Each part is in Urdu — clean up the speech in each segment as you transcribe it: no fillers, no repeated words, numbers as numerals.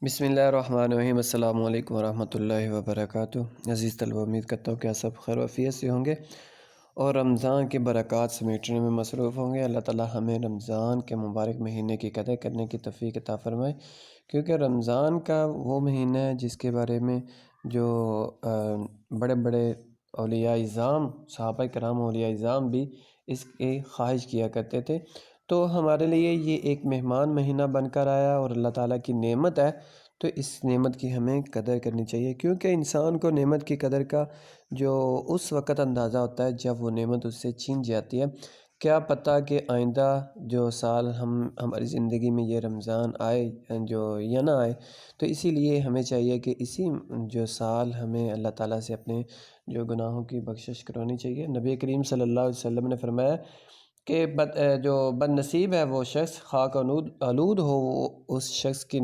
بسم اللہ الرحمن الرحیم۔ السلام علیکم ورحمۃ اللہ وبرکاتہ۔ عزیز طلبہ، امید کرتا ہوں کہ آپ سب خیر و عافیت سے ہوں گے اور رمضان کے برکات سمیٹنے میں مصروف ہوں گے۔ اللہ تعالی ہمیں رمضان کے مبارک مہینے کی قدر کرنے کی توفیق عطا فرمائے، کیونکہ رمضان کا وہ مہینہ ہے جس کے بارے میں جو بڑے بڑے اولیاء اعظام، صحابہ کرام اولیاء اعظام بھی اس کی خواہش کیا کرتے تھے۔ تو ہمارے لیے یہ ایک مہمان مہینہ بن کر آیا اور اللہ تعالیٰ کی نعمت ہے، تو اس نعمت کی ہمیں قدر کرنی چاہیے، کیونکہ انسان کو نعمت کی قدر کا جو اس وقت اندازہ ہوتا ہے جب وہ نعمت اس سے چھین جاتی ہے۔ کیا پتہ کہ آئندہ جو سال ہماری زندگی میں یہ رمضان آئے یا نہ آئے، تو اسی لیے ہمیں چاہیے کہ اسی جو سال ہمیں اللہ تعالیٰ سے اپنے جو گناہوں کی بخشش کرانی چاہیے۔ نبی کریم صلی اللہ علیہ وسلم نے فرمایا کہ جو بد نصیب ہے وہ شخص، خاک آلود ہو اس شخص کی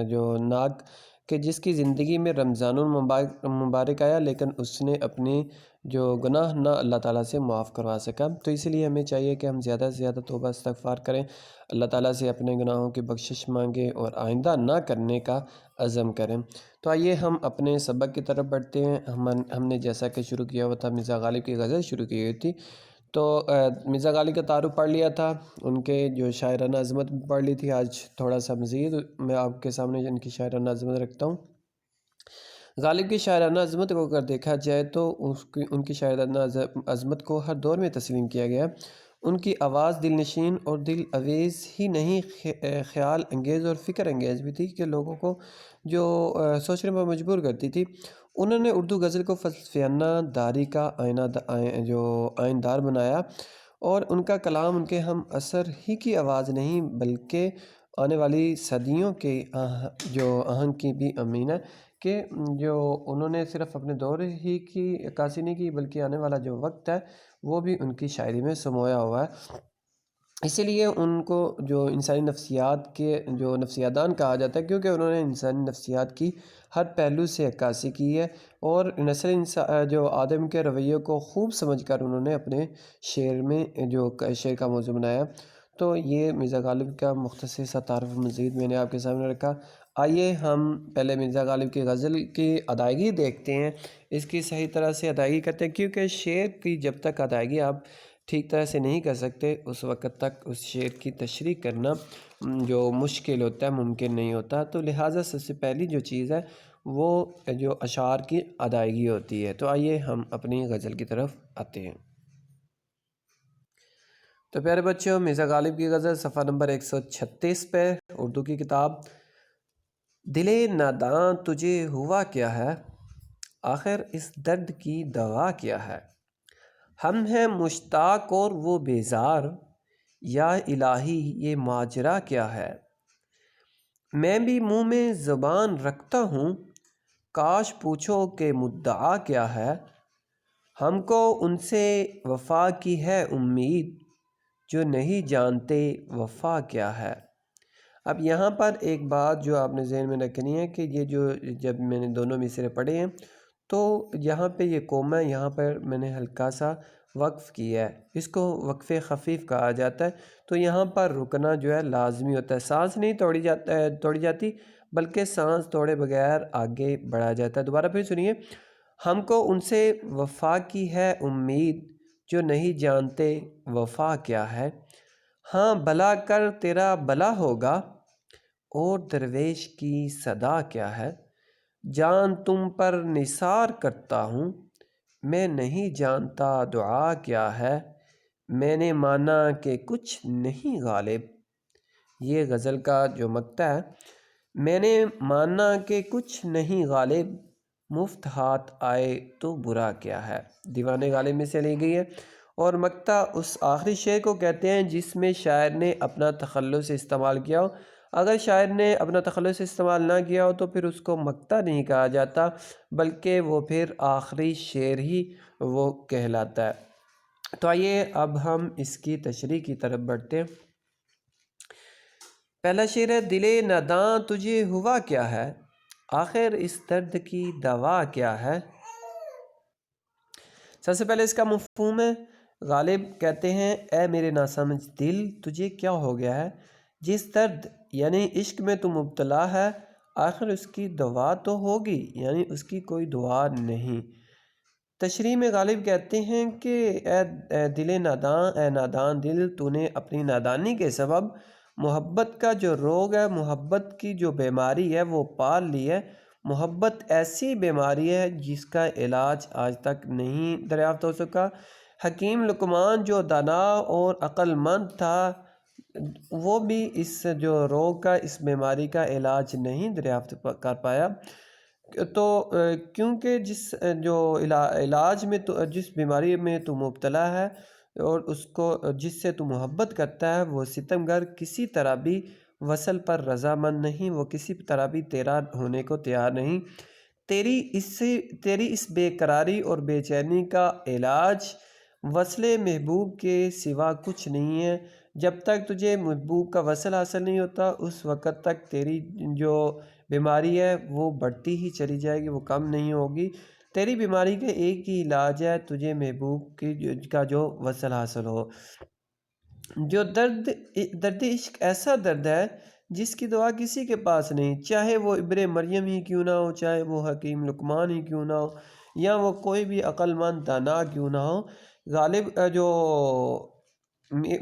جو ناک کہ جس کی زندگی میں رمضان المبارک آیا لیکن اس نے اپنی جو گناہ نہ اللہ تعالیٰ سے معاف کروا سکا۔ تو اسی لیے ہمیں چاہیے کہ ہم زیادہ سے زیادہ توبہ استغفار کریں، اللہ تعالیٰ سے اپنے گناہوں کی بخشش مانگیں اور آئندہ نہ کرنے کا عزم کریں۔ تو آئیے ہم اپنے سبق کی طرف بڑھتے ہیں۔ ہم نے جیسا کہ شروع کیا ہوا تھا، مرزا غالب کی غزل شروع کی ہوئی تھی، تو مرزا غالب کا تعارف پڑھ لیا تھا، ان کے جو شاعرانہ عظمت پڑھ لی تھی۔ آج تھوڑا سا مزید میں آپ کے سامنے ان کی شاعرانہ عظمت رکھتا ہوں۔ غالب کی شاعرانہ عظمت کو اگر دیکھا جائے تو ان کی شاعرانہ عظمت کو ہر دور میں تسلیم کیا گیا۔ ان کی آواز دل نشین اور دل آویز ہی نہیں، خیال انگیز اور فکر انگیز بھی تھی کہ لوگوں کو جو سوچنے پر مجبور کرتی تھی۔ انہوں نے اردو غزل کو فلسفیانہ داری کا آئین دار بنایا، اور ان کا کلام ان کے ہم اثر ہی کی آواز نہیں بلکہ آنے والی صدیوں کے جو آہنگ کی بھی امین ہے، کہ جو انہوں نے صرف اپنے دور ہی کی عکاسی نہیں کی بلکہ آنے والا جو وقت ہے وہ بھی ان کی شاعری میں سمویا ہوا ہے۔ اسی لیے ان کو جو انسانی نفسیات کے جو نفسیادان کہا جاتا ہے، کیونکہ انہوں نے انسانی نفسیات کی ہر پہلو سے عکاسی کی ہے، اور جو آدم کے رویے کو خوب سمجھ کر انہوں نے اپنے شعر میں جو شعر کا موضوع بنایا۔ تو یہ مرزا غالب کا مختصر سا تعارف مزید میں نے آپ کے سامنے رکھا۔ آئیے ہم پہلے مرزا غالب کی غزل کی ادائیگی دیکھتے ہیں، اس کی صحیح طرح سے ادائیگی کرتے ہیں، کیونکہ شعر کی جب تک ادائیگی آپ ٹھیک طرح سے نہیں کر سکتے اس وقت تک اس شعر کی تشریح کرنا جو مشکل ہوتا ہے، ممکن نہیں ہوتا۔ تو لہٰذا سب سے پہلی جو چیز ہے وہ جو اشعار کی ادائیگی ہوتی ہے۔ تو آئیے ہم اپنی غزل کی طرف آتے ہیں۔ تو پیارے بچوں، مرزا غالب کی غزل صفحہ نمبر 136 پہ، اردو کی کتاب۔ دل ناداں تجھے ہوا کیا ہے، آخر اس درد کی دوا کیا ہے؟ ہم ہیں مشتاق اور وہ بیزار، یا الہی یہ ماجرا کیا ہے؟ میں بھی منہ میں زبان رکھتا ہوں، کاش پوچھو کہ مدعا کیا ہے؟ ہم کو ان سے وفا کی ہے امید، جو نہیں جانتے وفا کیا ہے۔ اب یہاں پر ایک بات جو آپ نے ذہن میں رکھنی ہے کہ یہ جب میں نے دونوں مصرے پڑھے ہیں تو یہاں پہ یہ کومہ ہے، یہاں پر میں نے ہلکا سا وقف کیا ہے، اس کو وقف خفیف کہا جاتا ہے۔ تو یہاں پر رکنا جو ہے لازمی ہوتا ہے، سانس نہیں توڑی جاتی بلکہ سانس توڑے بغیر آگے بڑھا جاتا ہے۔ دوبارہ پھر سنیے۔ ہم کو ان سے وفا کی ہے امید، جو نہیں جانتے وفا کیا ہے۔ ہاں بھلا کر تیرا بھلا ہوگا، اور درویش کی صدا کیا ہے؟ جان تم پر نثار کرتا ہوں، میں نہیں جانتا دعا کیا ہے۔ میں نے مانا کہ کچھ نہیں غالب، یہ غزل کا جو مقطع ہے، میں نے مانا کہ کچھ نہیں غالب، مفت ہاتھ آئے تو برا کیا ہے، دیوان غالب میں سے لی گئی ہے۔ اور مقطع اس آخری شعر کو کہتے ہیں جس میں شاعر نے اپنا تخلص استعمال کیا ہو۔ اگر شاعر نے اپنا تخلص استعمال نہ کیا ہو تو پھر اس کو مقطع نہیں کہا جاتا بلکہ وہ پھر آخری شعر ہی وہ کہلاتا ہے۔ تو آئیے اب ہم اس کی تشریح کی طرف بڑھتے ہیں۔ پہلا شعر ہے، دل ناداں تجھے ہوا کیا ہے، آخر اس درد کی دوا کیا ہے؟ سب سے پہلے اس کا مفہوم ہے۔ غالب کہتے ہیں، اے میرے ناسمجھ دل، تجھے کیا ہو گیا ہے؟ جس درد یعنی عشق میں تو مبتلا ہے، آخر اس کی دوا تو ہوگی، یعنی اس کی کوئی دعا نہیں۔ تشریح میں غالب کہتے ہیں کہ اے دل ناداں، اے نادان دل، تو نے اپنی نادانی کے سبب محبت کا جو روگ ہے، محبت کی جو بیماری ہے وہ پال لی ہے۔ محبت ایسی بیماری ہے جس کا علاج آج تک نہیں دریافت ہو سکا۔ حکیم لقمان جو دانا اور عقل مند تھا، وہ بھی اس جو روگ کا، اس بیماری کا علاج نہیں دریافت کر پایا۔ تو کیونکہ جس جو علاج میں تو، جس بیماری میں تو مبتلا ہے اور اس کو جس سے تو محبت کرتا ہے، وہ ستمگر کسی طرح بھی وصل پر رضامند نہیں، وہ کسی طرح بھی تیرا ہونے کو تیار نہیں۔ تیری اس بے قراری اور بے چینی کا علاج وصل محبوب کے سوا کچھ نہیں ہے۔ جب تک تجھے محبوب کا وصل حاصل نہیں ہوتا، اس وقت تک تیری جو بیماری ہے وہ بڑھتی ہی چلی جائے گی، وہ کم نہیں ہوگی۔ تیری بیماری کا ایک ہی علاج ہے، تجھے محبوب کا جو وصل حاصل ہو۔ جو درد عشق ایسا درد ہے جس کی دوا کسی کے پاس نہیں، چاہے وہ ابن مریم ہی کیوں نہ ہو، چاہے وہ حکیم لقمان ہی کیوں نہ ہو، یا وہ کوئی بھی عقل مند دانا کیوں نہ ہو۔ غالب جو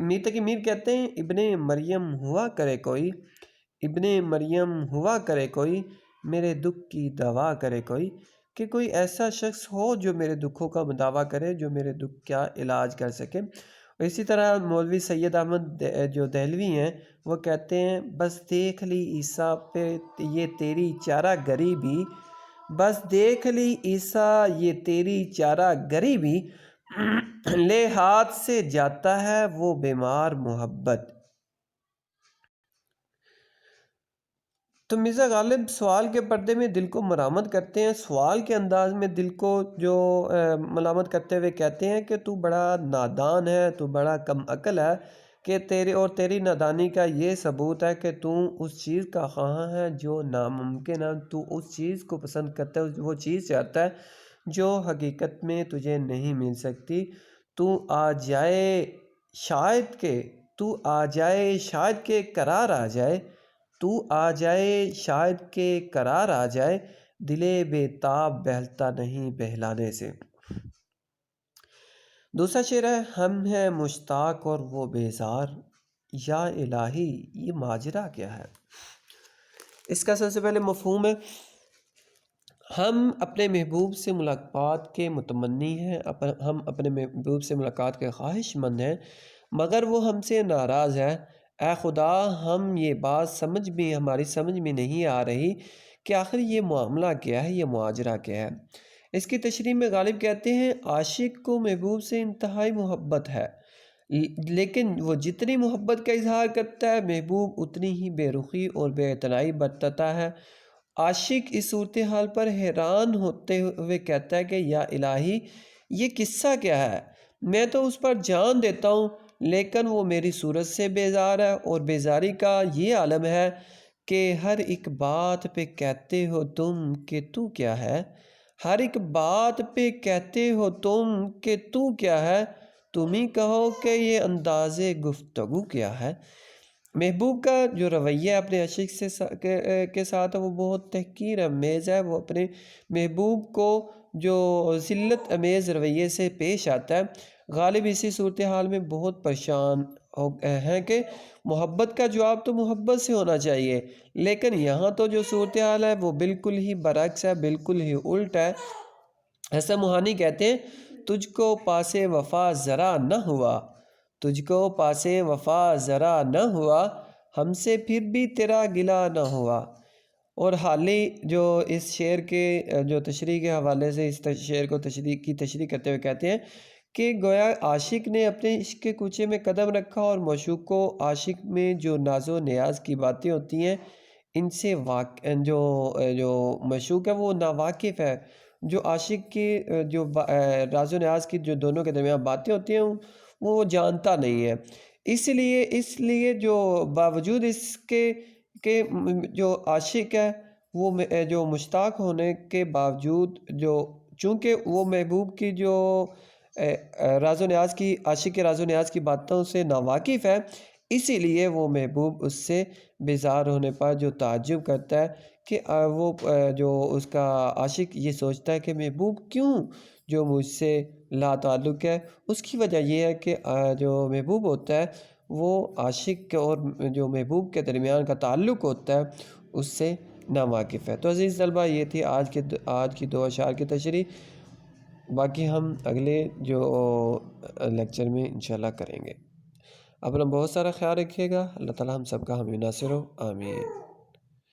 میر تقی میر کہتے ہیں، ابن مریم ہوا کرے کوئی، ابن مریم ہوا کرے کوئی، میرے دکھ کی دوا کرے کوئی، کہ کوئی ایسا شخص ہو جو میرے دکھوں کا مداوع کرے، جو میرے دکھ کا علاج کر سکے۔ اسی طرح مولوی سید احمد جو دہلوی ہیں، وہ کہتے ہیں، بس دیکھ لی عیسیٰ پہ یہ تیری چارہ غریبی، بس دیکھ لی عیسیٰ یہ تیری چارہ غریبی، لے ہاتھ سے جاتا ہے وہ بیمار محبت۔ تو مرزا غالب سوال کے پردے میں دل کو مرامت کرتے ہیں، سوال کے انداز میں دل کو جو ملامت کرتے ہوئے کہتے ہیں کہ تو بڑا نادان ہے، تو بڑا کم عقل ہے، کہ تیری نادانی کا یہ ثبوت ہے کہ تو اس چیز کا خواہاں ہے جو ناممکن ہے، تو اس چیز کو پسند کرتا ہے، وہ چیز چاہتا ہے جو حقیقت میں تجھے نہیں مل سکتی۔ تو آ جائے شاید کہ قرار آ جائے، تو آ جائے شاید کہ قرار آ جائے، دلِ بے تاب بہلتا نہیں بہلانے سے۔ دوسرا شعر ہے، ہم ہیں مشتاق اور وہ بیزار، یا الہی یہ ماجرا کیا ہے۔ اس کا سب سے پہلے مفہوم ہے، ہم اپنے محبوب سے ملاقات کے متمنی ہیں، ہم اپنے محبوب سے ملاقات کے خواہش مند ہیں، مگر وہ ہم سے ناراض ہے۔ اے خدا، ہم یہ بات ہماری سمجھ میں نہیں آ رہی کہ آخر یہ معاملہ کیا ہے، یہ ماجرا کیا ہے۔ اس کی تشریح میں غالب کہتے ہیں، عاشق کو محبوب سے انتہائی محبت ہے، لیکن وہ جتنی محبت کا اظہار کرتا ہے، محبوب اتنی ہی بے رخی اور بے اعتنائی برتتا ہے۔ عاشق اس صورتحال پر حیران ہوتے ہوئے کہتا ہے کہ یا الہی یہ قصہ کیا ہے، میں تو اس پر جان دیتا ہوں، لیکن وہ میری صورت سے بیزار ہے، اور بیزاری کا یہ عالم ہے کہ ہر ایک بات پہ کہتے ہو تم کہ تو کیا ہے، ہر ایک بات پہ کہتے ہو تم کہ تو کیا ہے، تم ہی کہو کہ یہ انداز گفتگو کیا ہے۔ محبوب کا جو رویہ اپنے عاشق کے ساتھ وہ بہت تحقیر امیز ہے، وہ اپنے محبوب کو جو ذلت امیز رویے سے پیش آتا ہے۔ غالب اسی صورتحال میں بہت پریشان ہیں کہ محبت کا جواب تو محبت سے ہونا چاہیے، لیکن یہاں تو جو صورتحال ہے وہ بالکل ہی برعکس ہے، بالکل ہی الٹ ہے۔ حسن موہانی کہتے ہیں، تجھ کو پاسے وفا ذرا نہ ہوا، تجھ کو پاسے وفا ذرا نہ ہوا، ہم سے پھر بھی تیرا گلہ نہ ہوا۔ اور حالی جو اس شعر کے جو تشریح کے حوالے سے اس شعر کو تشریح کرتے ہوئے کہتے ہیں کہ گویا عاشق نے اپنے عشق کے کوچے میں قدم رکھا، اور معشوق کو عاشق میں جو ناز و نیاز کی باتیں ہوتی ہیں ان سے جو معشوق ہے وہ ناواقف ہے، جو عاشق کی جو راز و نیاز کی جو دونوں کے درمیان باتیں ہوتی ہیں وہ جانتا نہیں ہے۔ اس لیے جو باوجود اس کے کہ جو عاشق ہے وہ جو مشتاق ہونے کے باوجود چونکہ وہ محبوب کی جو راز و نیاز کی، عاشق کے راز و نیاز کی باتوں سے ناواقف ہے، اسی لیے وہ محبوب اس سے بیزار ہونے پر جو تعجب کرتا ہے کہ جو اس کا عاشق یہ سوچتا ہے کہ محبوب کیوں جو مجھ سے لا تعلق ہے۔ اس کی وجہ یہ ہے کہ جو محبوب ہوتا ہے وہ عاشق اور جو محبوب کے درمیان کا تعلق ہوتا ہے اس سے ناواقف ہے۔ تو عزیز طلبہ، یہ تھی آج کی دو اشعار کی تشریح۔ باقی ہم اگلے جو لیکچر میں انشاءاللہ کریں گے۔ اپنا بہت سارا خیال رکھیے گا۔ اللہ تعالی ہم سب کا حامی ناصر ہو، آمین۔